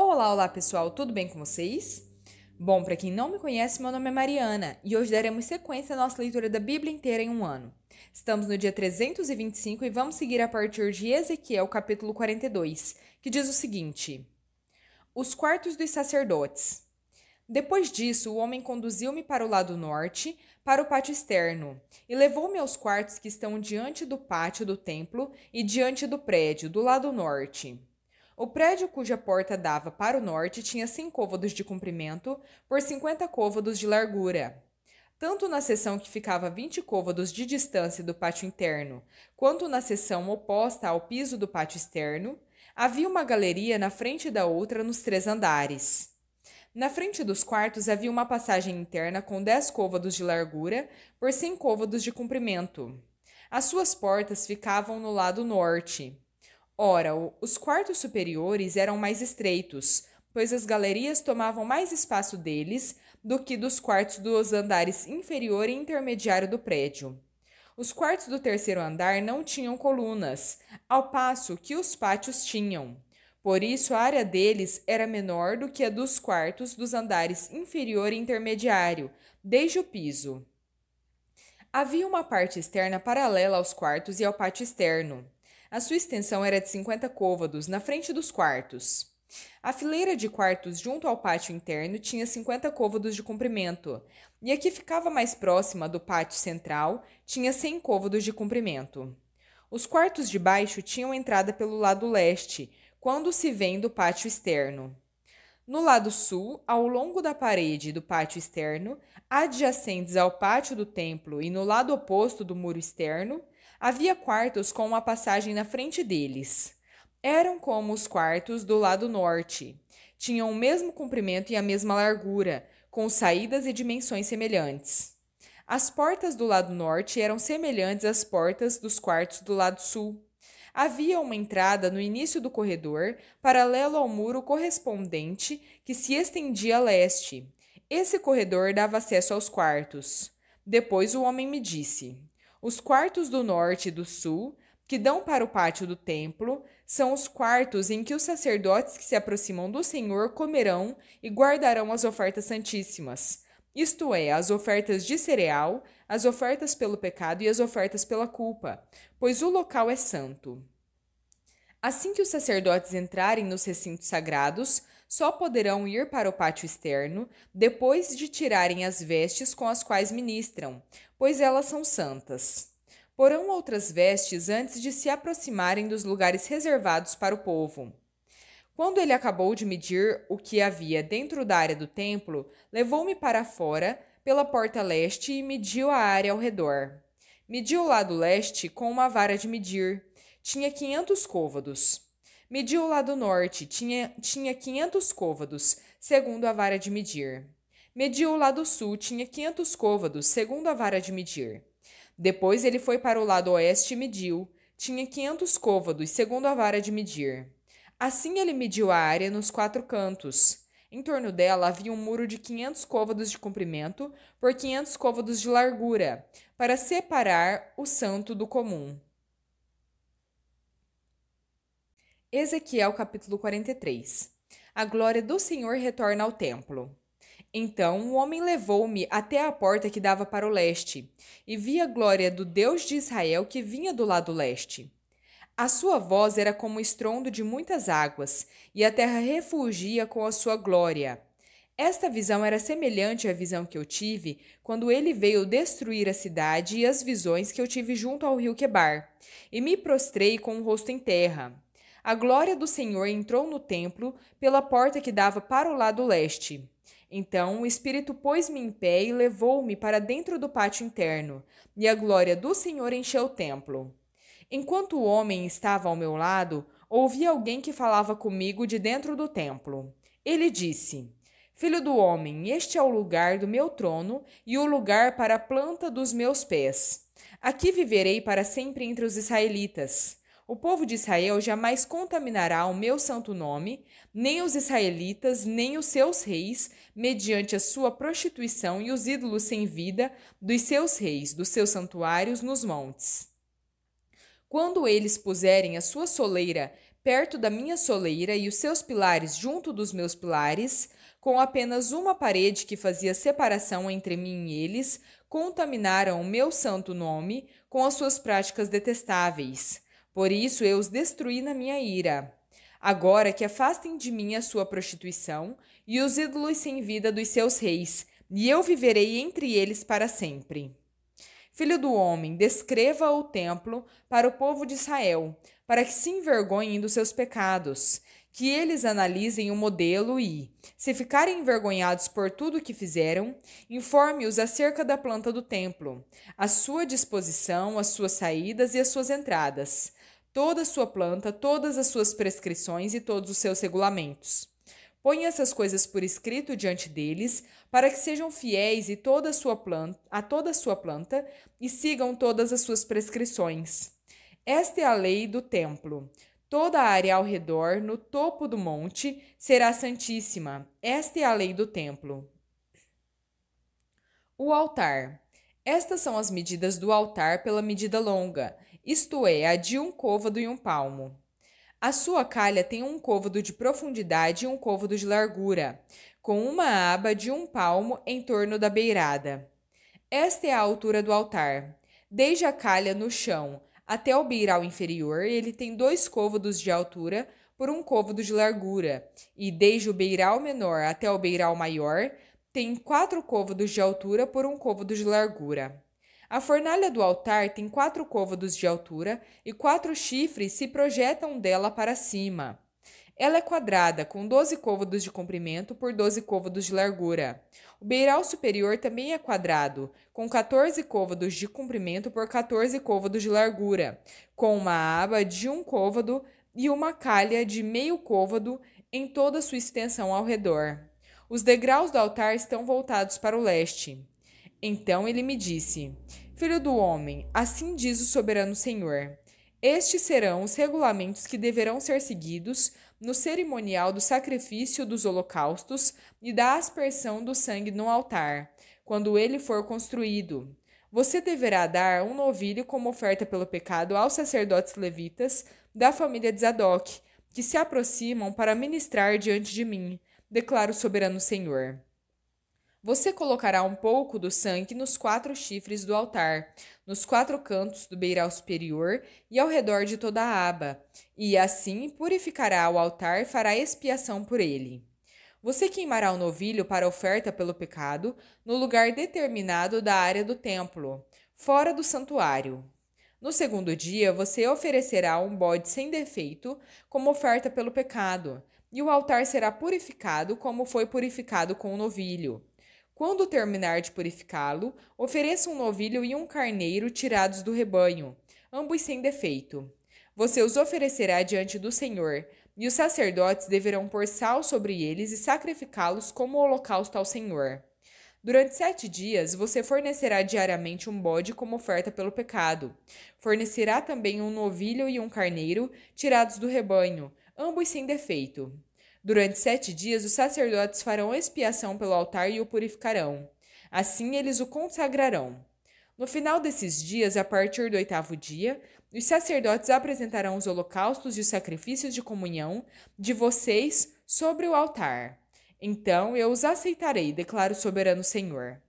Olá pessoal, tudo bem com vocês? Bom, para quem não me conhece, meu nome é Mariana e hoje daremos sequência à nossa leitura da Bíblia inteira em um ano. Estamos no dia 325 e vamos seguir a partir de Ezequiel, capítulo 42, que diz o seguinte: Os quartos dos sacerdotes. Depois disso, o homem conduziu-me para o lado norte, para o pátio externo, e levou-me aos quartos que estão diante do pátio do templo e diante do prédio, do lado norte. O prédio cuja porta dava para o norte tinha 100 côvados de comprimento por 50 côvados de largura. Tanto na seção que ficava a 20 côvados de distância do pátio interno, quanto na seção oposta ao piso do pátio externo, havia uma galeria na frente da outra nos 3 andares. Na frente dos quartos havia uma passagem interna com 10 côvados de largura por 100 côvados de comprimento. As suas portas ficavam no lado norte. Ora, os quartos superiores eram mais estreitos, pois as galerias tomavam mais espaço deles do que dos quartos dos andares inferior e intermediário do prédio. Os quartos do terceiro andar não tinham colunas, ao passo que os pátios tinham. Por isso, a área deles era menor do que a dos quartos dos andares inferior e intermediário, desde o piso. Havia uma parte externa paralela aos quartos e ao pátio externo. A sua extensão era de 50 côvados, na frente dos quartos. A fileira de quartos junto ao pátio interno tinha 50 côvados de comprimento, e a que ficava mais próxima do pátio central tinha 100 côvados de comprimento. Os quartos de baixo tinham entrada pelo lado leste, quando se vem do pátio externo. No lado sul, ao longo da parede do pátio externo, adjacentes ao pátio do templo e no lado oposto do muro externo, havia quartos com uma passagem na frente deles. Eram como os quartos do lado norte. Tinham o mesmo comprimento e a mesma largura, com saídas e dimensões semelhantes. As portas do lado norte eram semelhantes às portas dos quartos do lado sul. Havia uma entrada no início do corredor, paralelo ao muro correspondente, que se estendia a leste. Esse corredor dava acesso aos quartos. Depois o homem me disse: Os quartos do norte e do sul, que dão para o pátio do templo, são os quartos em que os sacerdotes que se aproximam do Senhor comerão e guardarão as ofertas santíssimas, isto é, as ofertas de cereal, as ofertas pelo pecado e as ofertas pela culpa, pois o local é santo. Assim que os sacerdotes entrarem nos recintos sagrados, só poderão ir para o pátio externo depois de tirarem as vestes com as quais ministram, pois elas são santas. Porão outras vestes antes de se aproximarem dos lugares reservados para o povo. Quando ele acabou de medir o que havia dentro da área do templo, levou-me para fora, pela porta leste, e mediu a área ao redor. Mediu o lado leste com uma vara de medir. Tinha 500 côvados. Mediu o lado norte. Tinha 500 côvados, segundo a vara de medir. Mediu o lado sul. Tinha 500 côvados, segundo a vara de medir. Depois ele foi para o lado oeste e mediu. Tinha 500 côvados, segundo a vara de medir. Assim ele mediu a área nos 4 cantos. Em torno dela havia um muro de 500 côvados de comprimento por 500 côvados de largura, para separar o santo do comum. Ezequiel capítulo 43. A glória do Senhor retorna ao templo. Então o homem levou-me até a porta que dava para o leste, e vi a glória do Deus de Israel que vinha do lado leste. A sua voz era como o estrondo de muitas águas, e a terra refulgia com a sua glória. Esta visão era semelhante à visão que eu tive quando ele veio destruir a cidade e as visões que eu tive junto ao rio Quebar, e me prostrei com o rosto em terra. A glória do Senhor entrou no templo pela porta que dava para o lado leste. Então o Espírito pôs-me em pé e levou-me para dentro do pátio interno, e a glória do Senhor encheu o templo. Enquanto o homem estava ao meu lado, ouvi alguém que falava comigo de dentro do templo. Ele disse: Filho do homem, este é o lugar do meu trono e o lugar para a planta dos meus pés. Aqui viverei para sempre entre os israelitas. O povo de Israel jamais contaminará o meu santo nome, nem os israelitas, nem os seus reis, mediante a sua prostituição e os ídolos sem vida dos seus reis, dos seus santuários nos montes. Quando eles puserem a sua soleira perto da minha soleira e os seus pilares junto dos meus pilares, com apenas uma parede que fazia separação entre mim e eles, contaminaram o meu santo nome com as suas práticas detestáveis. Por isso eu os destruí na minha ira. Agora que afastem de mim a sua prostituição e os ídolos sem vida dos seus reis, e eu viverei entre eles para sempre. Filho do homem, descreva o templo para o povo de Israel, para que se envergonhem dos seus pecados, que eles analisem o modelo e, se ficarem envergonhados por tudo o que fizeram, informe-os acerca da planta do templo, a sua disposição, as suas saídas e as suas entradas, toda a sua planta, todas as suas prescrições e todos os seus regulamentos. Põe essas coisas por escrito diante deles, para que sejam fiéis a toda a sua planta e sigam todas as suas prescrições. Esta é a lei do templo. Toda a área ao redor, no topo do monte, será santíssima. Esta é a lei do templo. O altar. Estas são as medidas do altar pela medida longa, isto é, a de 1 côvado e 1 palmo. A sua calha tem 1 côvado de profundidade e 1 côvado de largura, com uma aba de 1 palmo em torno da beirada. Esta é a altura do altar. Desde a calha no chão até o beiral inferior, ele tem 2 côvados de altura por 1 côvado de largura, e desde o beiral menor até o beiral maior, tem 4 côvados de altura por 1 côvado de largura. A fornalha do altar tem 4 côvados de altura e 4 chifres se projetam dela para cima. Ela é quadrada, com 12 côvados de comprimento por 12 côvados de largura. O beiral superior também é quadrado, com 14 côvados de comprimento por 14 côvados de largura, com uma aba de 1 côvado e uma calha de meio côvado em toda a sua extensão ao redor. Os degraus do altar estão voltados para o leste. Então ele me disse: Filho do homem, assim diz o soberano Senhor: estes serão os regulamentos que deverão ser seguidos no cerimonial do sacrifício dos holocaustos e da aspersão do sangue no altar, quando ele for construído. Você deverá dar um novilho como oferta pelo pecado aos sacerdotes levitas da família de Zadok, que se aproximam para ministrar diante de mim, declara o soberano Senhor. Você colocará um pouco do sangue nos 4 chifres do altar, nos 4 cantos do beiral superior e ao redor de toda a aba, e assim purificará o altar e fará expiação por ele. Você queimará o novilho para oferta pelo pecado no lugar determinado da área do templo, fora do santuário. No 2º dia, você oferecerá um bode sem defeito como oferta pelo pecado, e o altar será purificado como foi purificado com o novilho. Quando terminar de purificá-lo, ofereça um novilho e um carneiro tirados do rebanho, ambos sem defeito. Você os oferecerá diante do Senhor, e os sacerdotes deverão pôr sal sobre eles e sacrificá-los como holocausto ao Senhor. Durante 7 dias, você fornecerá diariamente um bode como oferta pelo pecado. Fornecerá também um novilho e um carneiro tirados do rebanho, ambos sem defeito. Durante 7 dias, os sacerdotes farão expiação pelo altar e o purificarão. Assim, eles o consagrarão. No final desses dias, a partir do 8º dia, os sacerdotes apresentarão os holocaustos e os sacrifícios de comunhão de vocês sobre o altar. Então eu os aceitarei, declara o soberano Senhor.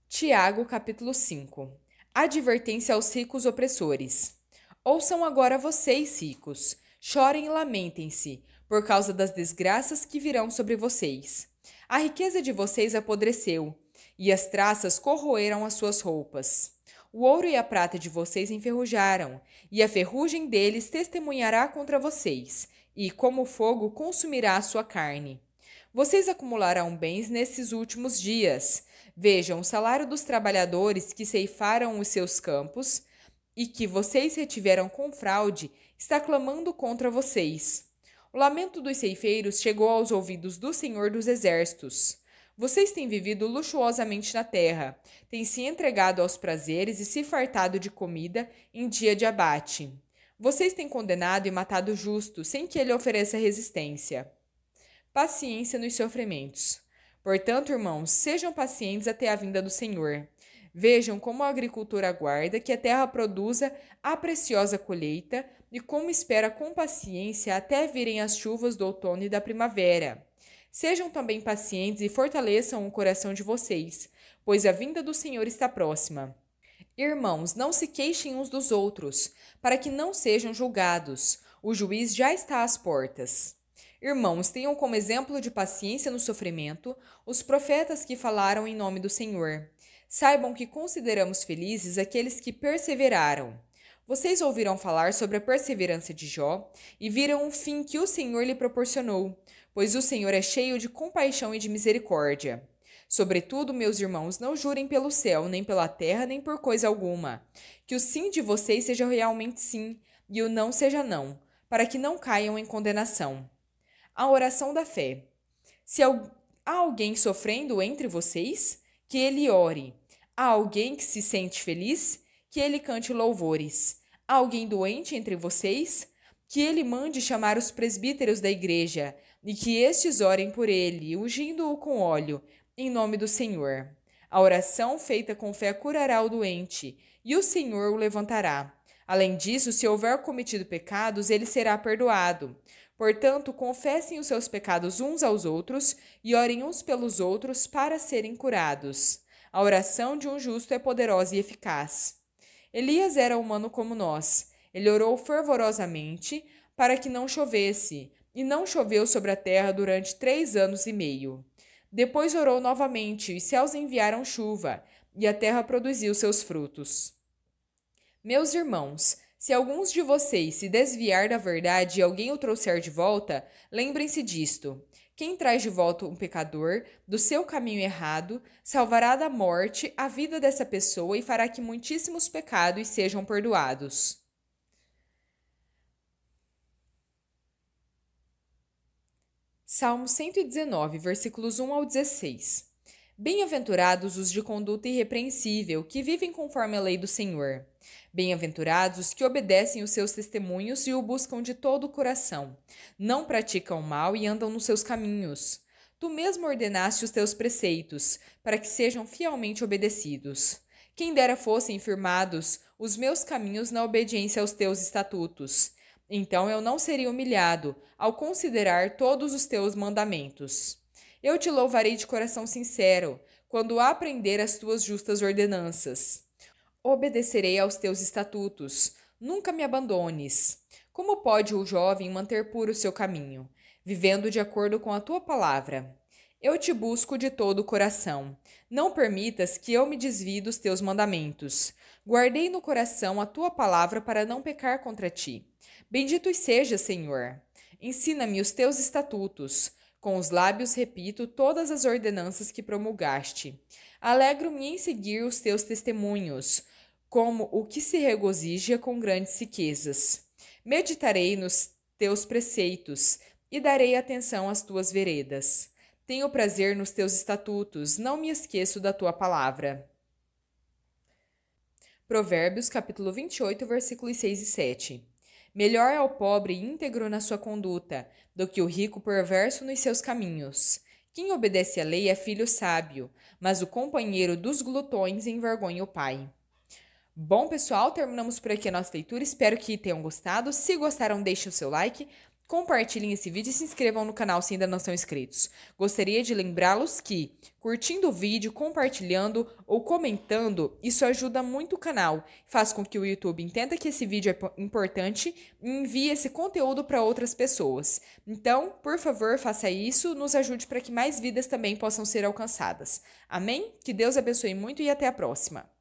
Tiago, capítulo 5. Advertência aos ricos opressores. Ouçam agora vocês, ricos, chorem e lamentem-se, por causa das desgraças que virão sobre vocês. A riqueza de vocês apodreceu, e as traças corroeram as suas roupas. O ouro e a prata de vocês enferrujaram, e a ferrugem deles testemunhará contra vocês, e, como fogo, consumirá a sua carne. Vocês acumularão bens nesses últimos dias. Vejam o salário dos trabalhadores que ceifaram os seus campos, e que vocês retiveram com fraude, está clamando contra vocês. O lamento dos ceifeiros chegou aos ouvidos do Senhor dos Exércitos. Vocês têm vivido luxuosamente na terra, têm se entregado aos prazeres e se fartado de comida em dia de abate. Vocês têm condenado e matado o justo, sem que ele ofereça resistência. Paciência nos sofrimentos. Portanto, irmãos, sejam pacientes até a vinda do Senhor. Vejam como a agricultura aguarda que a terra produza a preciosa colheita e como espera com paciência até virem as chuvas do outono e da primavera. Sejam também pacientes e fortaleçam o coração de vocês, pois a vinda do Senhor está próxima. Irmãos, não se queixem uns dos outros, para que não sejam julgados. O juiz já está às portas. Irmãos, tenham como exemplo de paciência no sofrimento os profetas que falaram em nome do Senhor. Saibam que consideramos felizes aqueles que perseveraram. Vocês ouviram falar sobre a perseverança de Jó e viram o fim que o Senhor lhe proporcionou, pois o Senhor é cheio de compaixão e de misericórdia. Sobretudo, meus irmãos, não jurem pelo céu, nem pela terra, nem por coisa alguma. Que o sim de vocês seja realmente sim, e o não seja não, para que não caiam em condenação. A oração da fé. Se há alguém sofrendo entre vocês, que ele ore. Há alguém que se sente feliz, que ele cante louvores. Há alguém doente entre vocês, que ele mande chamar os presbíteros da igreja, e que estes orem por ele, ungindo-o com óleo, em nome do Senhor. A oração feita com fé curará o doente, e o Senhor o levantará. Além disso, se houver cometido pecados, ele será perdoado. Portanto, confessem os seus pecados uns aos outros e orem uns pelos outros para serem curados. A oração de um justo é poderosa e eficaz. Elias era humano como nós. Ele orou fervorosamente para que não chovesse, e não choveu sobre a terra durante 3 anos e meio. Depois orou novamente, e céus enviaram chuva, e a terra produziu seus frutos. Meus irmãos, se alguns de vocês se desviar da verdade e alguém o trouxer de volta, lembrem-se disto. Quem traz de volta um pecador do seu caminho errado, salvará da morte a vida dessa pessoa e fará que muitíssimos pecados sejam perdoados. Salmo 119, versículos 1 ao 16. Bem-aventurados os de conduta irrepreensível, que vivem conforme a lei do Senhor. Bem-aventurados os que obedecem os seus testemunhos e o buscam de todo o coração. Não praticam o mal e andam nos seus caminhos. Tu mesmo ordenaste os teus preceitos, para que sejam fielmente obedecidos. Quem dera fossem firmados os meus caminhos na obediência aos teus estatutos. Então eu não seria humilhado ao considerar todos os teus mandamentos. Eu te louvarei de coração sincero, quando aprender as tuas justas ordenanças. Obedecerei aos teus estatutos, nunca me abandones. Como pode o jovem manter puro o seu caminho, vivendo de acordo com a tua palavra? Eu te busco de todo o coração. Não permitas que eu me desvie dos teus mandamentos. Guardei no coração a tua palavra para não pecar contra ti. Bendito seja, Senhor. Ensina-me os teus estatutos. Com os lábios repito todas as ordenanças que promulgaste. Alegro-me em seguir os teus testemunhos, como o que se regozija com grandes riquezas. Meditarei nos teus preceitos e darei atenção às tuas veredas. Tenho prazer nos teus estatutos, não me esqueço da tua palavra. Provérbios, capítulo 28, versículos 6 e 7. Melhor é o pobre íntegro na sua conduta, do que o rico perverso nos seus caminhos. Quem obedece à lei é filho sábio, mas o companheiro dos glutões envergonha o pai. Bom, pessoal, terminamos por aqui a nossa leitura. Espero que tenham gostado. Se gostaram, deixem o seu like, compartilhem esse vídeo e se inscrevam no canal se ainda não são inscritos. Gostaria de lembrá-los que, curtindo o vídeo, compartilhando ou comentando, isso ajuda muito o canal, faz com que o YouTube entenda que esse vídeo é importante e envie esse conteúdo para outras pessoas. Então, por favor, faça isso, nos ajude para que mais vidas também possam ser alcançadas. Amém? Que Deus abençoe muito e até a próxima!